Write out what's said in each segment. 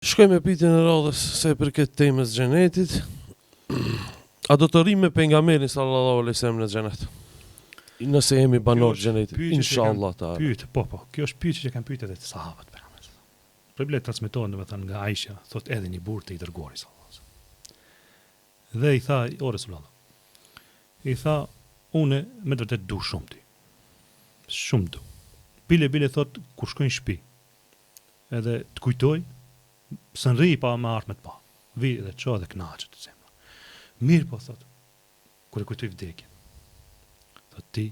Shkoj me pyetjen e radhës se për këtë temës xhenetit. A do të rrim me pejgamberin sallallahu alaihi wasallam në xhenet? Nëse jemi banor xhenetit, inshallah ta. Po, kjo është pyetje që kanë pyetur edhe sahabët pejgamberit. Problem transmetohen domethënë nga Aisha, thot edhe një burr të i dërguari sallallahu alaihi wasallam. Dhe i tha, o Resulullah. I tha, unë me të vërtet du shumë ti. Shumë du. Bile thot kur shkoj në shtëpi. Edhe të kujtoj së nri pa me art me të pa. Vi dhe ço dhe kënaqet të zemra. Mirë po thot. Kur e kujtoj vdekjen. Thot ti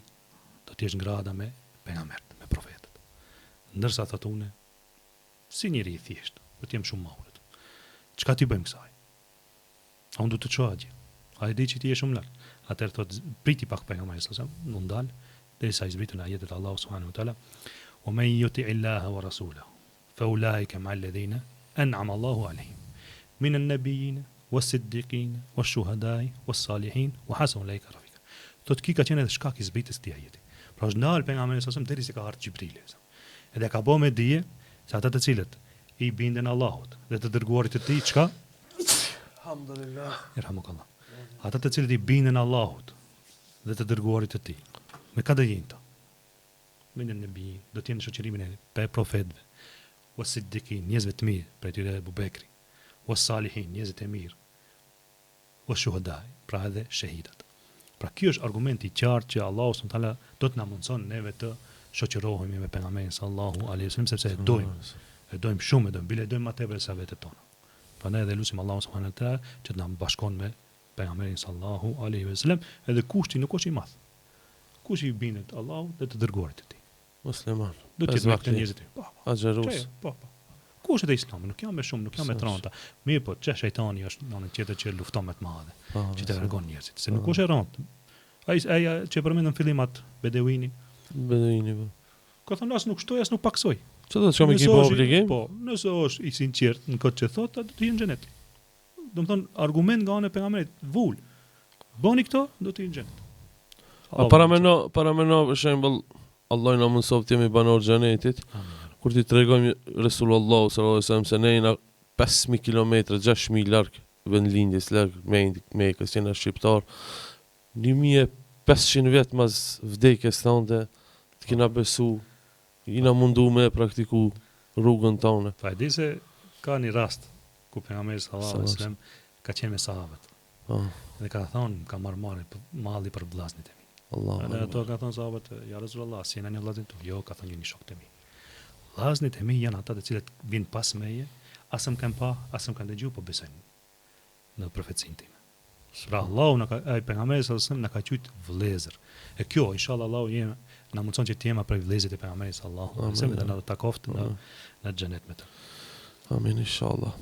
do të jesh ngrada me pejgambert, me profetët. Ndërsa thot unë si njëri i thjesht, do të jem shumë mahur. Çka ti bëjmë kësaj? A unë du të çoj atje. A e di që ti je shumë lart. Atëherë thot priti pak pejgamberin sallallahu alajhi wasallam, nuk dal derisa i zbritën ajetet e Allahu subhanahu wa taala. Wa man yuti illaha wa rasulahu fa ulaika ma alladhina an'ama Allahu alayhim min an-nabiyyin was-siddiqin wash-shuhada'i was-salihin wa hasuna ulaika rafiqa. Thot ki ka qenë edhe shkak i zbritjes këtij ajeti. Pra është ndal pejgamberi sallallahu alajhi wasallam derisa ka ardhur Xhibrili. Edhe ka bëu me dije se ata të cilët i binden Allahut dhe të dërguarit të tij çka? Alhamdulillah. Irhamukallah. Ata të cilët i binden Allahut dhe të dërguarit të tij. Me ka do jenë ta? Me në nëbi, do t'jenë në shoqërimin e profetëve, o siddiqin, njerëzve të mirë, për tyre Abu Bekri, o salihin, njerëzit e mirë, o shuhadai, pra edhe shahidat. Pra ky është argumenti i qartë që Allahu subhanahu wa taala do të na mundson neve të shoqërohemi me pejgamberin sallallahu alaihi wasallam sepse e dojmë shumë, bile dojmë më tepër se vetët tona. Prandaj edhe lutim Allahu subhanahu wa taala që të na bashkon me pejgamberin sallallahu alaihi wasallam, edhe kushti nuk është i madh. Kush i bindet Allahut dhe të dërguarit të tij. Musliman. Do të jetë me këtë njerëzit. Axherus. Po. Kush është Islami? Nuk jam me shumë, nuk jam me tranta. Mirë po, çe shejtani është në anën tjetër që lufton me të madhe. Që të largon njerëzit. Se nuk është e rëndë. Ai që përmendën fillim atë Beduini. Po. Ka thonë as nuk shtoj as nuk paksoj. Çfarë do të shohim këtu obligim? Po, nëse është i sinqert në këtë që thotë, do të jenë në xhenet. Domethënë argument nga ana e pejgamberit vul. Bëni këto, do të jenë në xhenet. Para meno për shembull Allah na mëson të jemi banor xhenetit. Kur ti tregojmë Resulullah sallallahu alaihi wasallam se ne jena 5000 kilometra, 6000 larg vendlindjes, larg Mekës, jena shqiptar. 1500 vjet mas vdekjes tonë të kena besu, jena mundu me praktiku rrugën tonë. Pa e di se ka një rast ku pejgamberi sallallahu alaihi wasallam ka qenë me sahabët. Dhe ka thonë ka marrë malli për vllaznit e mi. Edhe ato ka thonë sahabët, ja Resulullah, si jena një vllaznin tu? Jo, ka thonë një shok të mi. Vllaznit e mi janë ata të cilët vinë pas meje, asëm kanë pa, asëm kanë dëgju, po besojnë në profecinë time. Pra Allahu pejgamberi sallallahu alaihi wasallam na ka thujt vëllezër. E kjo inshallah Allahu na mundson që të jemi për vëllezërit e pejgamberit sallallahu alaihi wasallam dhe na takoft në xhenet me të. Amin inshallah.